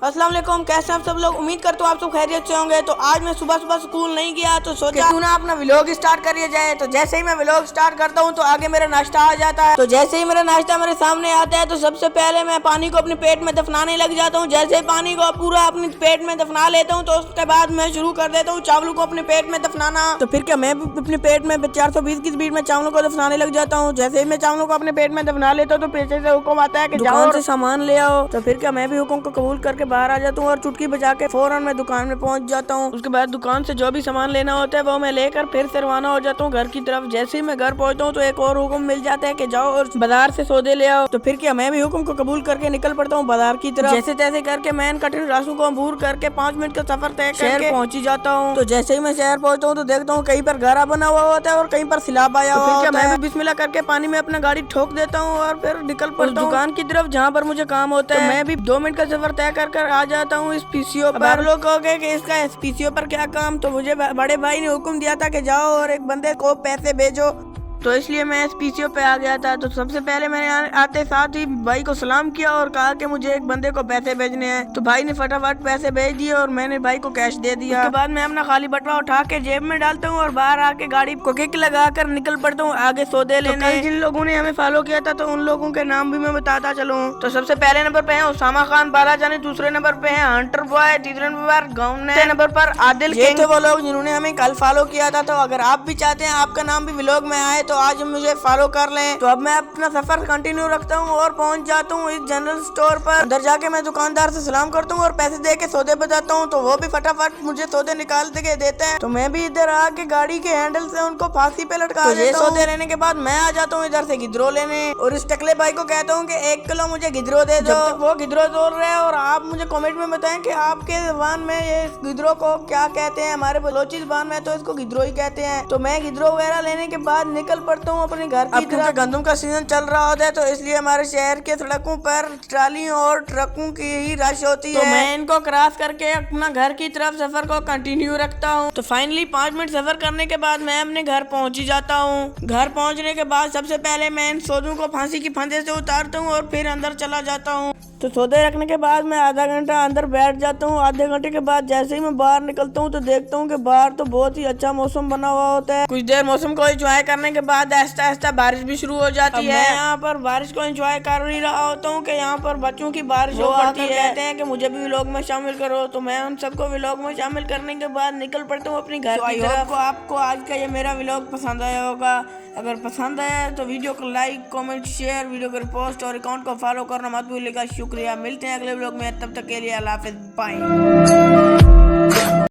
अस्सलाम वालेकुम, कैसे हैं आप सब लोग। उम्मीद करता हूँ आप सब खैरियत से होंगे। तो आज मैं सुबह सुबह स्कूल नहीं गया तो सोचा क्यों ना अपना व्लॉग स्टार्ट कर लिया जाए। तो जैसे ही मैं व्लॉग स्टार्ट करता हूँ तो आगे मेरा नाश्ता आ जाता है। तो जैसे ही मेरा नाश्ता मेरे सामने आता है तो सबसे पहले मैं पानी को अपने पेट में दफनाने लग जाता हूँ। जैसे ही पानी को पूरा अपने पेट में दफना लेता हूँ तो उसके बाद मैं शुरू कर देता हूँ चावलों को अपने पेट में दफनाना। तो फिर क्या मैं भी अपने पेट में 420 की स्पीड में चावलों को दफनाने लग जाता हूँ। जैसे ही मैं चावलों को अपने पेट में दफना लेता हूँ तो पीछे से हुक्म आता है कि दुकान से सामान ले आओ। तो फिर क्या मैं भी हुक्म को कबूल करके बाहर आ जाता हूँ और चुटकी बजा के फौरन मैं दुकान में पहुंच जाता हूँ। उसके बाद दुकान से जो भी सामान लेना होता है वो मैं लेकर फिर से रवाना हो जाता हूँ घर की तरफ। जैसे ही मैं घर पहुंचता हूँ तो एक और हुक्म मिल जाता है कि जाओ और बाजार से सौदे ले आओ। तो फिर क्या मैं भी हुक्म को कबूल करके निकल पड़ता हूँ बाजार की तरफ। जैसे तैसे करके मैं इन कठिन रास्तों को अबूर करके 5 मिनट का सफर तय करके पहुंच ही जाता हूँ। तो जैसे ही मैं शहर पहुंचता हूँ तो देखता हूँ कहीं पर घरा बना हुआ होता है और कहीं पर सिलाब आया हुआ होता है। मैं भी बिस्मिल्लाह करके पानी में अपना गाड़ी ठोक देता हूँ और फिर निकल पड़ता हूँ दुकान की तरफ जहाँ पर मुझे काम होता है। मैं भी 2 मिनट का सफर तय कर आ जाता हूँ इस पीसीओ पर। आप लोग कहोगे कि इसका इस पीसीओ पर क्या काम। तो मुझे बड़े भाई ने हुक्म दिया था कि जाओ और एक बंदे को पैसे भेजो, तो इसलिए मैं इस पीसीओ पे आ गया था। तो सबसे पहले मैंने आते साथ ही भाई को सलाम किया और कहा कि मुझे एक बंदे को पैसे भेजने हैं। तो भाई ने फटाफट पैसे भेज दिए और मैंने भाई को कैश दे दिया। उसके बाद मैं अपना खाली बटवा उठा के जेब में डालता हूँ और बाहर आके गाड़ी को किक लगाकर निकल पड़ता हूँ आगे सौदे लेने। तो जिन लोगों ने हमें फॉलो किया था तो उन लोगों के नाम भी मैं बताता चलूँ। तो सबसे पहले नंबर पे है उसामा खान बालाजानी, दूसरे नंबर पे है हंटर बॉय, तीसरे नंबर पर नंबर पर आदिल किंग। वो लोग जिन्होंने हमें कल फॉलो किया था। तो अगर आप भी चाहते हैं आपका नाम भी व्लॉग में आए तो आज मुझे फॉलो कर लें। तो अब मैं अपना सफर कंटिन्यू रखता हूँ और पहुंच जाता हूँ इस जनरल स्टोर पर। अंदर जाके मैं दुकानदार से सलाम करता हूँ और पैसे दे के सौदे बताता हूँ। तो वो भी फटाफट मुझे सौदे निकाल के देता है। तो मैं भी इधर आके गाड़ी के हैंडल से उनको फांसी पे लटका देता हूँ। सौदे लेने के बाद मैं आ जाता हूँ इधर से गिदरो लेने और इस टकले भाई को कहता हूँ कि 1 किलो मुझे गिदरो दे दो। वो गिदरो तोड़ रहे हैं और आप मुझे कमेंट में बताएं कि आपके जबान में ये गिदरो को क्या कहते हैं। हमारे बलोची जबान में तो इसको गिदरो ही कहते हैं। तो मैं गिदरो वगैरह लेने के बाद निकल पड़ता हूँ अपने घर की तरफ। गंदम का सीजन चल रहा होता है तो इसलिए हमारे शहर के सड़कों पर ट्रालियों और ट्रकों की ही रश होती है। तो मैं इनको क्रॉस करके अपना घर की तरफ सफर को कंटिन्यू रखता हूँ। तो फाइनली 5 मिनट सफर करने के बाद मैं अपने घर पहुंच ही जाता हूँ। घर पहुंचने के बाद सबसे पहले मैं इन सौदों को फांसी की फंदे से उतारता हूँ और फिर अंदर चला जाता हूँ। तो सौदे रखने के बाद मैं आधा घंटा अंदर बैठ जाता हूँ। आधे घंटे के बाद जैसे ही मैं बाहर निकलता हूँ तो देखता हूँ कि बाहर तो बहुत ही अच्छा मौसम बना हुआ होता है। कुछ देर मौसम को एंजॉय करने के बाद आहिस्ता आहिस्ता बारिश भी शुरू हो जाती है। मैं यहाँ पर बारिश को एंजॉय कर ही रहा होता हूँ कि यहाँ पर बच्चों की बारिश हो पड़ती है। कहते हैं कि मुझे भी व्लॉग में शामिल करो। तो मैं उन सबको व्लॉग में शामिल करने के बाद निकल पड़ता हूँ अपनी घर की तरफ। आपको आज का ये मेरा व्लॉग पसंद आया होगा। अगर पसंद आया तो वीडियो को लाइक, कमेंट, शेयर, वीडियो को रिपोस्ट और अकाउंट को फॉलो करना मत भूलिएगा। शुक्रिया, मिलते हैं अगले व्लॉग में। तब तक के लिए अल्लाह हाफिज़, बाय।